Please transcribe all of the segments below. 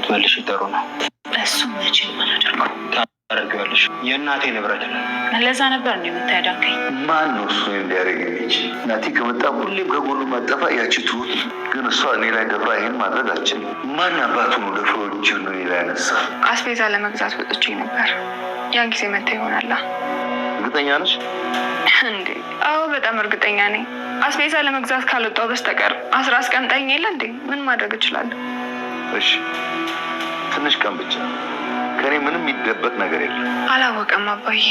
ብትመልሽ ይጠሩ ነው። እሱ መቼ ማናደርገው ታደርጊዋለሽ። የእናቴ ንብረት ነው። ለዛ ነበር እንደ የምታያዳንከኝ። ማን ነው እሱ እንዲያደርግ የሚችል? እናቴ ከመጣ ሁሌም ከጎኑ ማጠፋ ያቺ ትሁት። ግን እሷ እኔ ላይ ደፍራ ይሄን ማድረግ አችልም። ማን አባቱ ነው ደፍሮ እጁን ነው እኔ ላይ ያነሳ? አስቤዛ ለመግዛት ወጥቼ ነበር። ያን ጊዜ መታ ይሆናላ። እርግጠኛ ነሽ እንዴ? አዎ በጣም እርግጠኛ ነኝ። አስቤዛ ለመግዛት ካልወጣው በስተቀር 10 አስቀምጠኝ የለ እንዴ? ምን ማድረግ እችላለሁ? እሺ ትንሽ ቀን ብቻ። ከኔ ምንም የሚደበቅ ነገር የለም። አላወቀም አባዬ።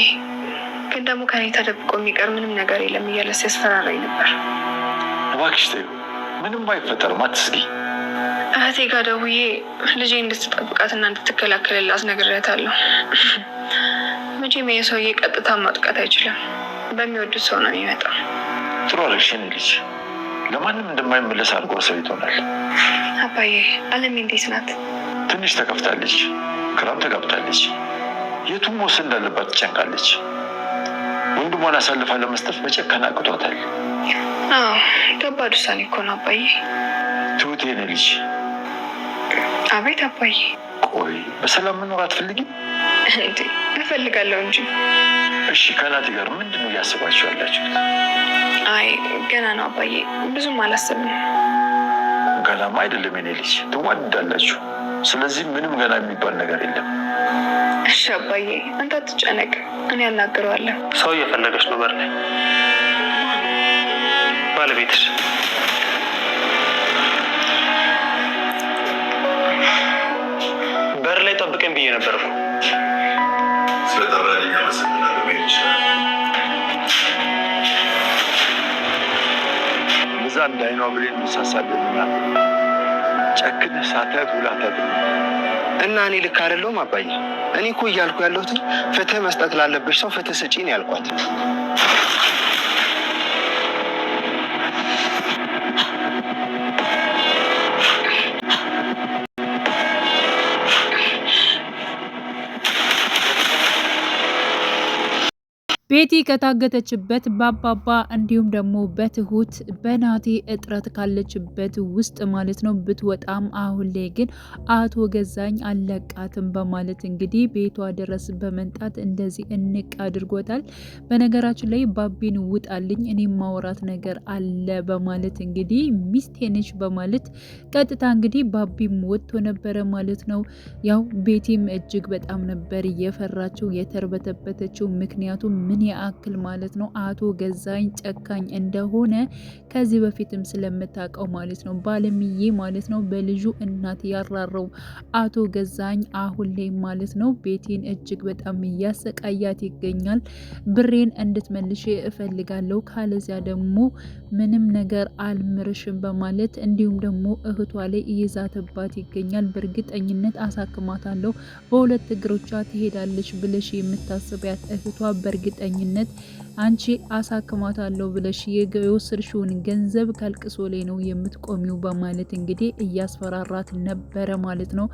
ግን ደግሞ ከኔ ተደብቆ የሚቀር ምንም ነገር የለም እያለ ሲያስፈራራኝ ነበር። እባክሽ ተይው፣ ምንም አይፈጠርም፣ አትስጊ። እህቴ ጋር ደውዬ ልጄ እንድትጠብቃትና እንድትከላከልላት ነግሬያታለሁ። መቼም የሰውዬ ቀጥታ ማጥቃት አይችልም። በሚወዱት ሰው ነው የሚመጣው። ጥሩ አለሽ የኔ ልጅ። ለማንም እንደማይመለስ አድርጎ ሰው ይሆናል። አባዬ አለሜ እንዴት ናት? ትንሽ ተከፍታለች፣ ግራም ተጋብታለች። የቱም ወሰን እንዳለባት ትጨንቃለች። ወንድሟን አሳልፋ ለመስጠት መጨከን አቅቷታል። አዎ ከባድ ውሳኔ እኮ ነው አባዬ። ትሁት የኔ ልጅ። አቤት አባዬ። ቆይ በሰላም መኖር አትፈልጊም? እንዴ እፈልጋለሁ እንጂ። እሺ ከናቲ ጋር ምንድን ነው እያስባችሁ ያላችሁት? አይ ገና ነው አባዬ፣ ብዙም አላስብም። ገናማ አይደለም የኔ ልጅ፣ ትዋደዳላችሁ። ስለዚህ ምንም ገና የሚባል ነገር የለም። እሺ አባዬ አንተ አትጨነቅ፣ እኔ አናግረዋለሁ። ሰው እየፈለገች ነው በር ላይ። ባለቤትሽ በር ላይ ጠብቀኝ ብዬ ነበር እኮ። ስለጠራልኝ አመሰግናለሁ። መሄድ ይችላል። እዛ እንዳይኗ ብሌን መሳሳልና ጨክነህ ሳታያት ውላ ታድር እና እኔ ልክ አይደለሁም አባዬ? እኔ እኮ እያልኩ ያለሁት ፍትህ መስጠት ላለብሽ ሰው ፍትህ ስጪ ነው ያልኳት። ቤቲ ከታገተችበት በአባባ እንዲሁም ደግሞ በትሁት በናቲ እጥረት ካለችበት ውስጥ ማለት ነው ብትወጣም አሁን ላይ ግን አቶ ገዛኝ አለቃትም በማለት እንግዲህ ቤቷ ድረስ በመንጣት እንደዚህ እንቅ አድርጎታል። በነገራችን ላይ ባቢን ውጣልኝ እኔ ማውራት ነገር አለ በማለት እንግዲህ ሚስቴ ነች በማለት ቀጥታ እንግዲህ ባቢም ወጥቶ ነበረ ማለት ነው። ያው ቤቲም እጅግ በጣም ነበር የፈራችው የተርበተበተችው። ምክንያቱም ምን ያክል ማለት ነው አቶ ገዛኝ ጨካኝ እንደሆነ ከዚህ በፊትም ስለምታውቀው ማለት ነው። ባለምዬ ማለት ነው በልጁ እናት ያራረው አቶ ገዛኝ አሁን ላይ ማለት ነው ቤቴን እጅግ በጣም እያሰቃያት ይገኛል። ብሬን እንድትመልሽ እፈልጋለሁ፣ ካለዚያ ደግሞ ምንም ነገር አልምርሽም በማለት እንዲሁም ደግሞ እህቷ ላይ እየዛተባት ይገኛል። በእርግጠኝነት አሳክማታለሁ፣ በሁለት እግሮቿ ትሄዳለች ብለሽ የምታስቢያት እህቷ በእርግጠኝነት አንቺ አሳክማታለሁ ብለሽ የወሰድሽውን ገንዘብ ከልቅሶ ላይ ነው የምትቆሚው በማለት እንግዲህ እያስፈራራት ነበረ ማለት ነው።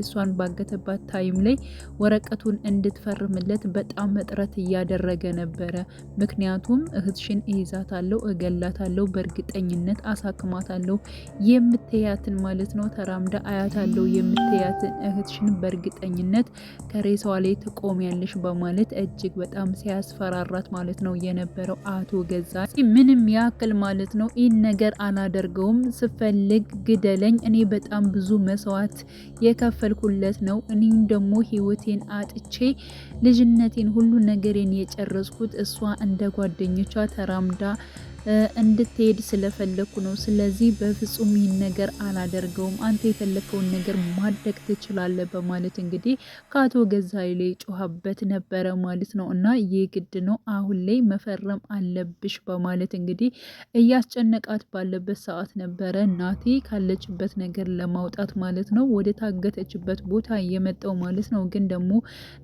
እሷን ባገተባት ታይም ላይ ወረቀቱን እንድትፈርምለት በጣም እጥረት እያደረገ ነበረ። ምክንያቱም እህትሽን እይዛታለሁ፣ እገላታለሁ፣ በእርግጠኝነት አሳክማታለሁ የምትያትን ማለት ነው ተራምዳ አያታለሁ የምትያትን እህትሽን በእርግጠኝነት ከሬሳዋ ላይ ትቆሚያለሽ በማለት እጅግ በጣም ሲያስፈራራት ማለት ነው የነበረው አቶ ገዛኝ። ምንም ያክል ማለት ነው ይህን ነገር አላደርገውም፣ ስፈልግ ግደለኝ፣ እኔ በጣም ብዙ መስዋዕት የከፈልኩለት ነው፣ እኔም ደግሞ ህይወቴን አጥቼ ልጅነቴን ሁሉ ነገሬን የጨረስኩት እሷ እንደ ጓደኞቿ ተራምዳ እንድትሄድ ስለፈለኩ ነው። ስለዚህ በፍጹም ይህን ነገር አላደርገውም፣ አንተ የፈለከውን ነገር ማድረግ ትችላለህ በማለት እንግዲህ ከአቶ ገዛኝ ላይ ጮኸበት ነበረ ማለት ነው። እና ይህ ግድ ነው አሁን ላይ መፈረም አለብሽ በማለት እንግዲህ እያስጨነቃት ባለበት ሰዓት ነበረ ናቲ ካለችበት ነገር ለማውጣት ማለት ነው ወደ ታገተችበት ቦታ እየመጣው ማለት ነው። ግን ደግሞ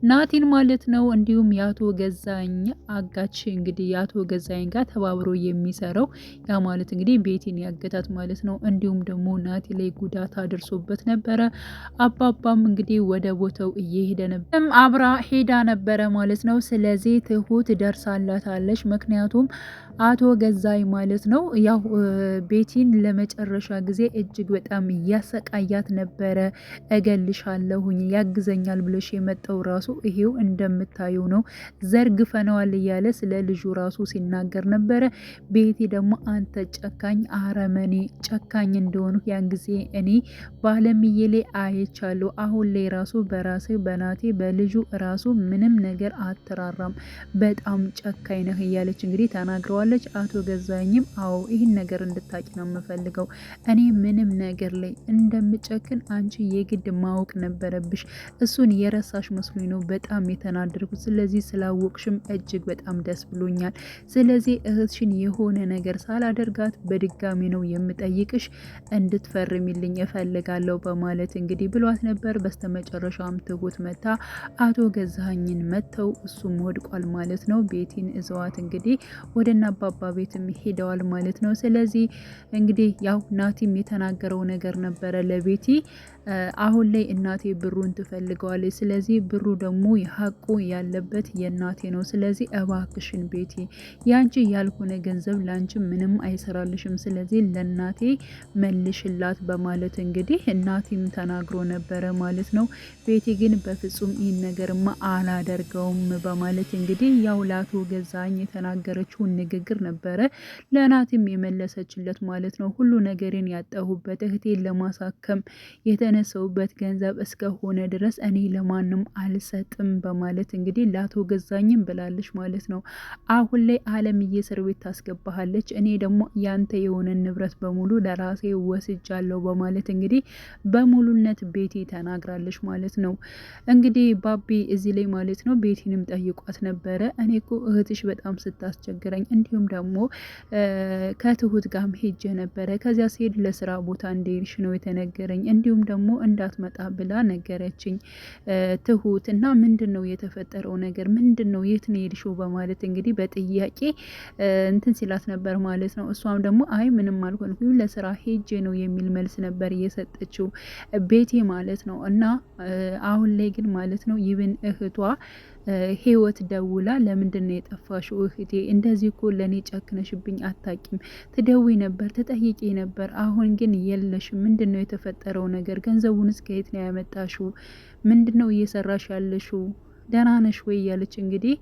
ናቲን ማለት ነው እንዲሁም የአቶ ገዛኝ አጋች እንግዲህ የአቶ ገዛኝ ጋር ተባብሮ የሚሰራው ያ ማለት እንግዲህ ቤቲን ያገታት ማለት ነው። እንዲሁም ደግሞ ናቲ ላይ ጉዳት አድርሶበት ነበረ። አባባም እንግዲህ ወደ ቦታው እየሄደ ነበር፣ አብራ ሄዳ ነበረ ማለት ነው። ስለዚህ ትሁት ደርሳላታለች። ምክንያቱም አቶ ገዛይ ማለት ነው። ያው ቤቲን ለመጨረሻ ጊዜ እጅግ በጣም እያሰቃያት ነበረ። እገልሻለሁኝ ያግዘኛል ብለሽ የመጣው ራሱ ይሄው እንደምታዩ ነው፣ ዘርግፈነዋል እያለ ስለ ልጁ ራሱ ሲናገር ነበረ። ቤቲ ደግሞ አንተ ጨካኝ አረመኔ ጨካኝ እንደሆኑ ያን ጊዜ እኔ ባለምዬ ላይ አይቻለሁ። አሁን ላይ ራሱ በራሴ በናቴ በልጁ ራሱ ምንም ነገር አትራራም፣ በጣም ጨካኝ ነህ እያለች እንግዲህ ተናግረዋለች። አቶ ገዛኝም አዎ ይህን ነገር እንድታቂ ነው የምፈልገው፣ እኔ ምንም ነገር ላይ እንደምጨክን አንቺ የግድ ማወቅ ነበረብሽ። እሱን የረሳሽ መስሎኝ ነው በጣም የተናደድኩት። ስለዚህ ስላወቅሽም እጅግ በጣም ደስ ብሎኛል። ስለዚህ እህትሽን የሆነ ነገር ሳላደርጋት በድጋሚ ነው የምጠይቅሽ፣ እንድትፈርሚልኝ እፈልጋለሁ በማለት እንግዲህ ብሏት ነበር። በስተመጨረሻም ትሁት መታ አቶ ገዛኸኝን መተው እሱም ወድቋል ማለት ነው። ቤቲን እዘዋት እንግዲህ ወደ አባባ ቤትም ሄደዋል ማለት ነው። ስለዚህ እንግዲህ ያው ናቲም የተናገረው ነገር ነበረ ለቤቲ አሁን ላይ እናቴ ብሩን ትፈልገዋለች። ስለዚህ ብሩ ደግሞ ሀቁ ያለበት የእናቴ ነው። ስለዚህ እባክሽን ቤቲ ያንቺ ያልሆነ ገንዘብ ላንቺ ምንም አይሰራልሽም። ስለዚህ ለእናቴ መልሽላት በማለት እንግዲህ እናቴም ተናግሮ ነበረ ማለት ነው። ቤቲ ግን በፍጹም ይህን ነገርማ አላደርገውም በማለት እንግዲህ ያው ለአቶ ገዛኝ የተናገረችውን ንግግር ነበረ ለናቲም የመለሰችለት ማለት ነው። ሁሉ ነገርን ያጠሁበት እህቴን ለማሳከም የተነሰውበት ገንዘብ እስከሆነ ድረስ እኔ ለማንም አልሰጥም በማለት እንግዲህ ለአቶ ገዛኝም ብላለች ማለት ነው። አሁን ላይ አለምዬ እስር ቤት ታስገባሃለች፣ እኔ ደግሞ ያንተ የሆነ ንብረት በሙሉ ለራሴ ወስጃለሁ በማለት እንግዲህ በሙሉነት ቤቲ ተናግራለች ማለት ነው። እንግዲህ ባቢ እዚህ ላይ ማለት ነው ቤቲንም ጠይቋት ነበረ። እኔ እኮ እህትሽ በጣም ስታስቸግረኝ እንዲሁም ደግሞ ከትሁት ጋርም ሄጄ ነበረ። ከዚያ ሲሄድ ለስራ ቦታ እንደሄድሽ ነው የተነገረኝ፣ እንዲሁም ደግሞ እንዳትመጣ ብላ ነገረችኝ ትሁት። እና ምንድን ነው የተፈጠረው ነገር ምንድን ነው የት ነው ሄድሽው በማለት እንግዲህ በጥያቄ እንትን ሲላት ነበር ማለት ነው። እሷም ደግሞ አይ ምንም አልሆንኩም ለስራ ሄጄ ነው የሚል መልስ ነበር እየሰጠችው ቤቴ ማለት ነው። እና አሁን ላይ ግን ማለት ነው ይብን እህቷ ህይወት ደውላ ለምንድን ነው የጠፋሽው እህቴ? እንደዚህ እኮ ለእኔ ጨክነሽብኝ አታቂም፣ ትደውይ ነበር ትጠይቂ ነበር፣ አሁን ግን የለሽም። ምንድን ነው የተፈጠረው ነገር? ገንዘቡንስ ከየት ነው ያመጣሽው? ምንድን ነው እየሰራሽ ያለሽው? ደህና ነሽ ወይ እያለች እንግዲህ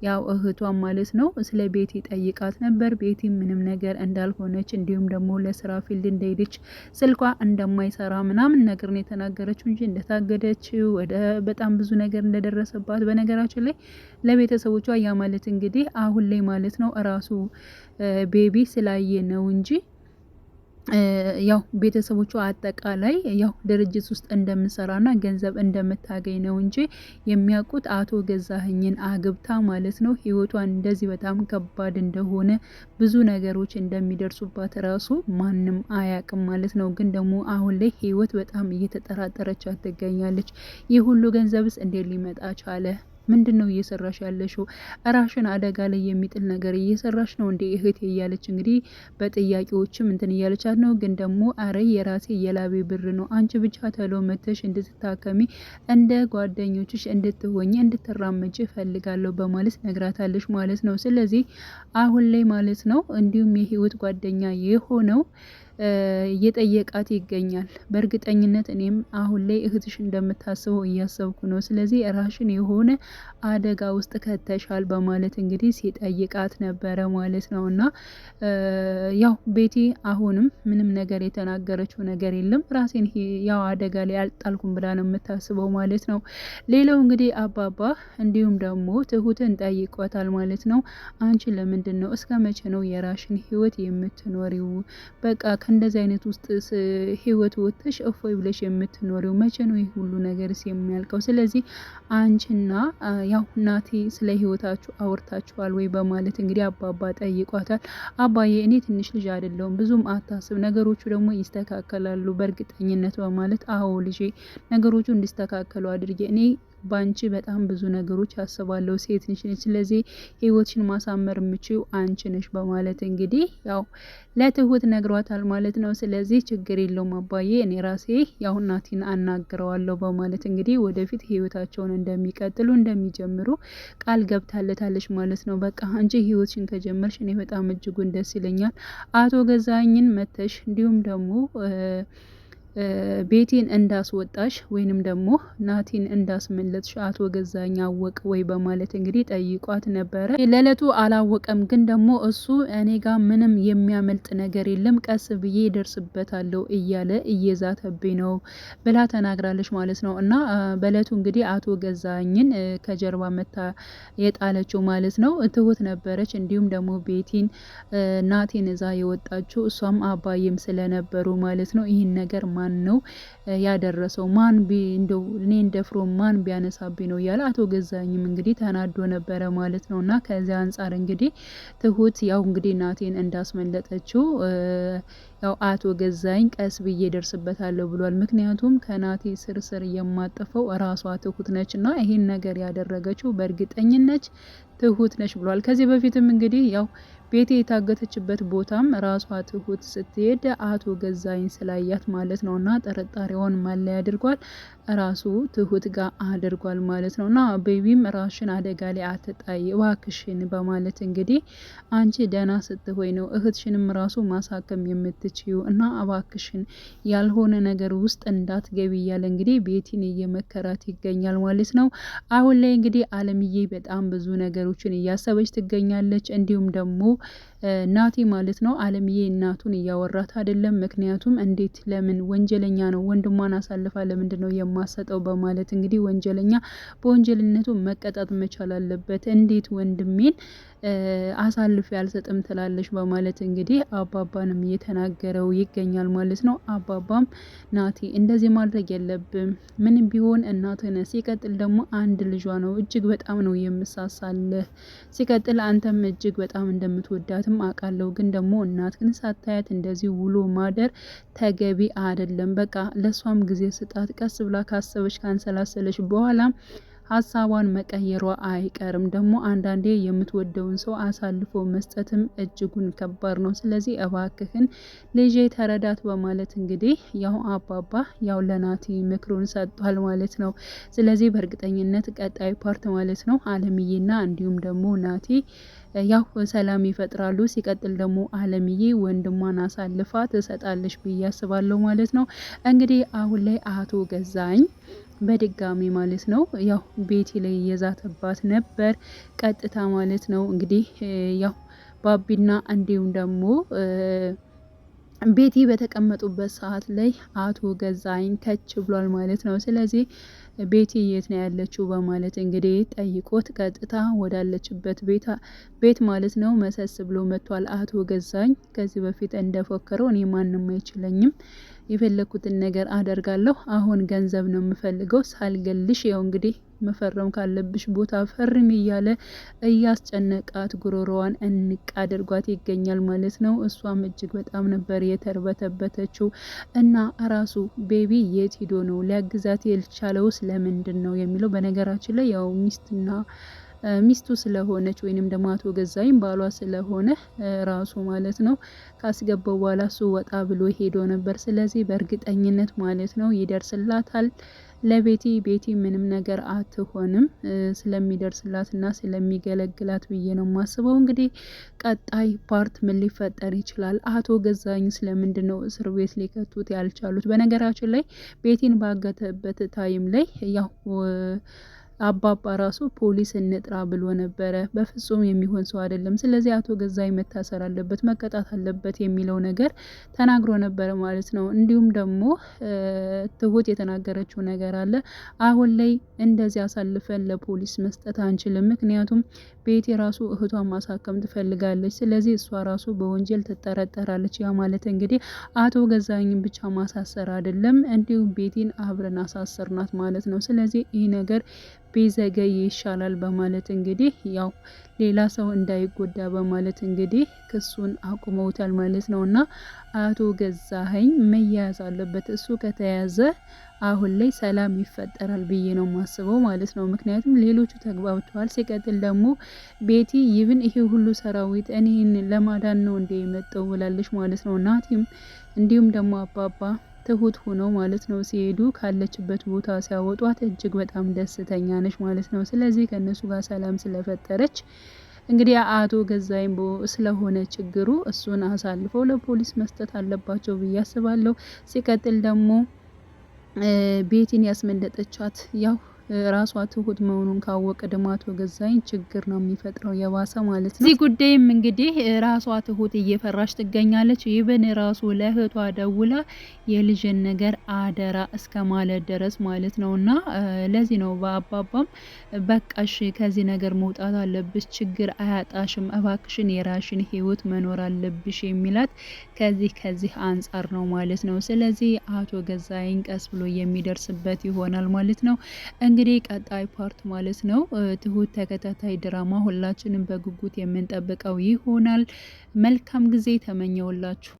ያው እህቷን ማለት ነው ስለ ቤቲ ጠይቃት ነበር። ቤቲ ምንም ነገር እንዳልሆነች እንዲሁም ደግሞ ለስራ ፊልድ እንደሄደች ስልኳ እንደማይሰራ ምናምን ነገር ነው የተናገረችው እንጂ እንደታገደች ወደ በጣም ብዙ ነገር እንደደረሰባት በነገራችን ላይ ለቤተሰቦቿ ያ ማለት እንግዲህ አሁን ላይ ማለት ነው እራሱ ቤቢ ስላየ ነው እንጂ ያው ቤተሰቦቿ አጠቃላይ ያው ድርጅት ውስጥ እንደምሰራና ገንዘብ እንደምታገኝ ነው እንጂ የሚያውቁት አቶ ገዛኸኝን አግብታ ማለት ነው ህይወቷን እንደዚህ በጣም ከባድ እንደሆነ ብዙ ነገሮች እንደሚደርሱባት ራሱ ማንም አያውቅም ማለት ነው። ግን ደግሞ አሁን ላይ ህይወት በጣም እየተጠራጠረቻት ትገኛለች። ይህ ሁሉ ገንዘብስ እንዴት ሊመጣ ቻለ? ምንድን ነው እየሰራሽ ያለሽው? ራሽን አደጋ ላይ የሚጥል ነገር እየሰራሽ ነው እንዴ እህቴ? እያለች እንግዲህ በጥያቄዎችም እንትን እያለቻት ነው። ግን ደግሞ አረ የራሴ የላቤ ብር ነው፣ አንቺ ብቻ ተሎ መተሽ እንድትታከሚ እንደ ጓደኞችሽ እንድትሆኝ እንድትራመጅ እፈልጋለሁ በማለት ነግራታለች ማለት ነው። ስለዚህ አሁን ላይ ማለት ነው እንዲሁም የህይወት ጓደኛ የሆነው እየጠየቃት ይገኛል። በእርግጠኝነት እኔም አሁን ላይ እህትሽ እንደምታስበው እያሰብኩ ነው። ስለዚህ ራሽን የሆነ አደጋ ውስጥ ከተሻል በማለት እንግዲህ ሲጠይቃት ነበረ ማለት ነው። እና ያው ቤቲ አሁንም ምንም ነገር የተናገረችው ነገር የለም። ራሴን ያው አደጋ ላይ አልጣልኩም ብላ ነው የምታስበው ማለት ነው። ሌላው እንግዲህ አባባ እንዲሁም ደግሞ ትሁትን ጠይቋታል ማለት ነው። አንቺ ለምንድን ነው እስከ መቼ ነው የራሽን ህይወት የምትኖሪው? በቃ እንደዚህ አይነት ውስጥ ህይወት ወጥተሽ እፎይ ብለሽ የምትኖሪው መቼ ነው ይህ ሁሉ ነገርስ የሚያልቀው? ስለዚህ አንቺና ያው ናቲ ስለ ህይወታችሁ አውርታችኋል ወይ በማለት እንግዲህ አባባ ጠይቋታል። አባዬ እኔ ትንሽ ልጅ አይደለሁም ብዙም አታስብ፣ ነገሮቹ ደግሞ ይስተካከላሉ በእርግጠኝነት በማለት አዎ ልጄ ነገሮቹ እንዲስተካከሉ አድርጌ እኔ ባንቺ በጣም ብዙ ነገሮች አስባለሁ፣ ሴት ነሽ፣ ስለዚህ ህይወትሽን ማሳመር የምችው አንቺ ነሽ በማለት እንግዲህ ያው ለትሁት ነግሯታል ማለት ነው። ስለዚህ ችግር የለውም አባዬ እኔ ራሴ ያው ናቲን አናግረዋለሁ በማለት እንግዲህ ወደፊት ህይወታቸውን እንደሚቀጥሉ እንደሚጀምሩ ቃል ገብታለታለች ማለት ነው። በቃ አንቺ ህይወትሽን ከጀመርሽ እኔ በጣም እጅጉን ደስ ይለኛል። አቶ ገዛኸኝን መተሽ እንዲሁም ደግሞ ቤቲን እንዳስወጣሽ ወይንም ደግሞ ናቲን እንዳስመለጥሽ አቶ ገዛኸኝ አወቀ ወይ በማለት እንግዲህ ጠይቋት ነበረ። ለዕለቱ አላወቀም፣ ግን ደግሞ እሱ እኔ ጋር ምንም የሚያመልጥ ነገር የለም ቀስ ብዬ ይደርስበታለሁ እያለ እየዛተብኝ ነው ብላ ተናግራለች ማለት ነው። እና በዕለቱ እንግዲህ አቶ ገዛኸኝን ከጀርባ መታ የጣለችው ማለት ነው ትሁት ነበረች። እንዲሁም ደግሞ ቤቲን ናቲን እዛ የወጣችው እሷም አባይም ስለነበሩ ማለት ነው። ይህን ነገር ማን ነው ያደረሰው? ማን እንደው እኔ እንደፍሮ ማን ቢያነሳብኝ ነው እያለ አቶ ገዛኸኝም እንግዲህ ተናዶ ነበረ ማለት ነው። እና ከዚያ አንጻር እንግዲህ ትሁት ያው እንግዲህ ናቲን እንዳስመለጠችው ያው አቶ ገዛኸኝ ቀስ ብዬ ደርስበታለሁ ብሏል። ምክንያቱም ከናቲ ስር የማጠፈው ራሷ ትሁት ነች እና ይሄን ነገር ያደረገችው በእርግጠኝነት ትሁት ነች ብሏል። ከዚህ በፊትም እንግዲህ ያው ቤቲ የታገተችበት ቦታም ራሷ ትሁት ስትሄድ አቶ ገዛኸኝ ስላያት ማለት ነው። እና ጥርጣሬውን ማለያ አድርጓል ራሱ ትሁት ጋር አድርጓል ማለት ነው። እና ቤቢም ራሽን አደጋ ላይ አትጣይ እባክሽን በማለት እንግዲህ አንቺ ደህና ስትሆይ ነው እህትሽንም ራሱ ማሳከም የምትችዩ እና እባክሽን ያልሆነ ነገር ውስጥ እንዳትገቢ እያለ እንግዲህ ቤቲን እየመከራት ይገኛል ማለት ነው። አሁን ላይ እንግዲህ አለምዬ በጣም ብዙ ነገሮችን እያሰበች ትገኛለች። እንዲሁም ደግሞ ናቲ ማለት ነው አለምዬ እናቱን እያወራት አይደለም። ምክንያቱም እንዴት ለምን ወንጀለኛ ነው ወንድሟን አሳልፋ ለምንድን ነው የማሰጠው በማለት እንግዲህ ወንጀለኛ በወንጀልነቱ መቀጣት መቻል አለበት፣ እንዴት ወንድሜን አሳልፍ ያልሰጥም ትላለች በማለት እንግዲህ አባባንም እየተናገረው ይገኛል ማለት ነው። አባባም ናቲ እንደዚህ ማድረግ የለብም ምንም ቢሆን እናትህ ነህ፣ ሲቀጥል ደግሞ አንድ ልጇ ነው፣ እጅግ በጣም ነው የምሳሳልህ፣ ሲቀጥል አንተም እጅግ በጣም እንደምትወዳትም አውቃለሁ፣ ግን ደግሞ እናትህን ሳታያት እንደዚህ ውሎ ማደር ተገቢ አይደለም። በቃ ለሷም ጊዜ ስጣት፣ ቀስ ብላ ካሰበች ካንሰላሰለች በኋላ ሀሳቧን መቀየሯ አይቀርም። ደግሞ አንዳንዴ የምትወደውን ሰው አሳልፎ መስጠትም እጅጉን ከባድ ነው። ስለዚህ እባክህን ልጄ ተረዳት በማለት እንግዲህ ያው አባባ ያው ለናቲ ምክሩን ሰጥቷል ማለት ነው። ስለዚህ በእርግጠኝነት ቀጣይ ፓርት ማለት ነው አለምዬና እንዲሁም ደግሞ ናቲ ያው ሰላም ይፈጥራሉ። ሲቀጥል ደግሞ አለምዬ ወንድሟን አሳልፋ ትሰጣለች ብዬ አስባለሁ ማለት ነው። እንግዲህ አሁን ላይ አቶ ገዛኸኝ በድጋሚ ማለት ነው ያው ቤቲ ላይ የዛተባት ነበር ቀጥታ ማለት ነው። እንግዲህ ያው ባቢና እንዲሁም ደግሞ ቤቲ በተቀመጡበት ሰዓት ላይ አቶ ገዛኸኝ ከች ብሏል ማለት ነው። ስለዚህ ቤቲ የት ነው ያለችው በማለት እንግዲህ ጠይቆት ቀጥታ ወዳለችበት ቤት ማለት ነው መሰስ ብሎ መጥቷል አቶ ገዛኸኝ። ከዚህ በፊት እንደፎከረው እኔ ማንም አይችለኝም፣ የፈለኩትን ነገር አደርጋለሁ፣ አሁን ገንዘብ ነው የምፈልገው፣ ሳልገልሽ ያው እንግዲህ መፈረም ካለብሽ ቦታ ፈርም እያለ እያስጨነቃት ጉሮሮዋን እንቅ አድርጓት ይገኛል ማለት ነው። እሷም እጅግ በጣም ነበር የተርበተበተችው። እና ራሱ ቤቢ የት ሂዶ ነው ሊያግዛት የቻለውስ ለምንድን ነው የሚለው በነገራችን ላይ ያው ሚስቱ ስለሆነች ወይንም ደግሞ አቶ ገዛኸኝ ባሏ ስለሆነ ራሱ ማለት ነው ካስገባው በኋላ እሱ ወጣ ብሎ ሄዶ ነበር። ስለዚህ በእርግጠኝነት ማለት ነው ይደርስላታል ቤቲ ምንም ነገር አትሆንም ስለሚደርስላትና ስለሚገለግላት ብዬ ነው ማስበው። እንግዲህ ቀጣይ ፓርት ምን ሊፈጠር ይችላል? አቶ ገዛኸኝ ስለምንድን ነው እስር ቤት ሊከቱት ያልቻሉት? በነገራችን ላይ ቤቲን ባገተበት ታይም ላይ ያው አባባ ራሱ ፖሊስ እንጥራ ብሎ ነበረ። በፍጹም የሚሆን ሰው አይደለም፣ ስለዚህ አቶ ገዛኸኝ መታሰር አለበት መቀጣት አለበት የሚለው ነገር ተናግሮ ነበረ ማለት ነው። እንዲሁም ደግሞ ትሁት የተናገረችው ነገር አለ። አሁን ላይ እንደዚህ አሳልፈን ለፖሊስ መስጠት አንችልም፣ ምክንያቱም ቤቲ ራሱ እህቷን ማሳከም ትፈልጋለች፣ ስለዚህ እሷ ራሱ በወንጀል ትጠረጠራለች። ያ ማለት እንግዲህ አቶ ገዛኸኝን ብቻ ማሳሰር አይደለም፣ እንዲሁም ቤቲን አብረን አሳሰርናት ማለት ነው። ስለዚህ ይህ ነገር ቢዘገይ ይሻላል በማለት እንግዲህ ያው ሌላ ሰው እንዳይጎዳ በማለት እንግዲህ ክሱን አቁመውታል ማለት ነው። እና አቶ ገዛኸኝ መያዝ አለበት። እሱ ከተያዘ አሁን ላይ ሰላም ይፈጠራል ብዬ ነው ማስበው ማለት ነው። ምክንያቱም ሌሎቹ ተግባብተዋል። ሲቀጥል ደግሞ ቤቲ ይብን ይሄ ሁሉ ሰራዊት እኔን ለማዳን ነው እንደ የመጣው ብላለች ማለት ነው። ናቲም እንዲሁም ደግሞ አባባ ትሁት ሆነው ማለት ነው ሲሄዱ ካለችበት ቦታ ሲያወጧት እጅግ በጣም ደስተኛ ነች ማለት ነው። ስለዚህ ከነሱ ጋር ሰላም ስለፈጠረች እንግዲህ አቶ ገዛኸኝ ስለሆነ ችግሩ እሱን አሳልፈው ለፖሊስ መስጠት አለባቸው ብዬ አስባለሁ። ሲቀጥል ደግሞ ቤቲን ያስመለጠቻት ያው ራሷ ትሁት መሆኑን ካወቀ ደግሞ አቶ ገዛኸኝ ችግር ነው የሚፈጥረው የባሰ ማለት ነው። እዚህ ጉዳይም እንግዲህ ራሷ ትሁት እየፈራች ትገኛለች። ይብን ራሱ ለእህቷ ደውላ የልጅን ነገር አደራ እስከ ማለት ድረስ ማለት ነው። እና ለዚህ ነው በአባባም በቃሽ ከዚህ ነገር መውጣት አለብሽ፣ ችግር አያጣሽም፣ እባክሽን የራሽን ህይወት መኖር አለብሽ የሚላት ከዚህ አንጻር ነው ማለት ነው። ስለዚህ አቶ ገዛኸኝ ቀስ ብሎ የሚደርስበት ይሆናል ማለት ነው። እንግዲህ ቀጣይ ፓርት ማለት ነው ትሁት ተከታታይ ድራማ ሁላችንም በጉጉት የምንጠብቀው ይሆናል። መልካም ጊዜ ተመኘውላችሁ።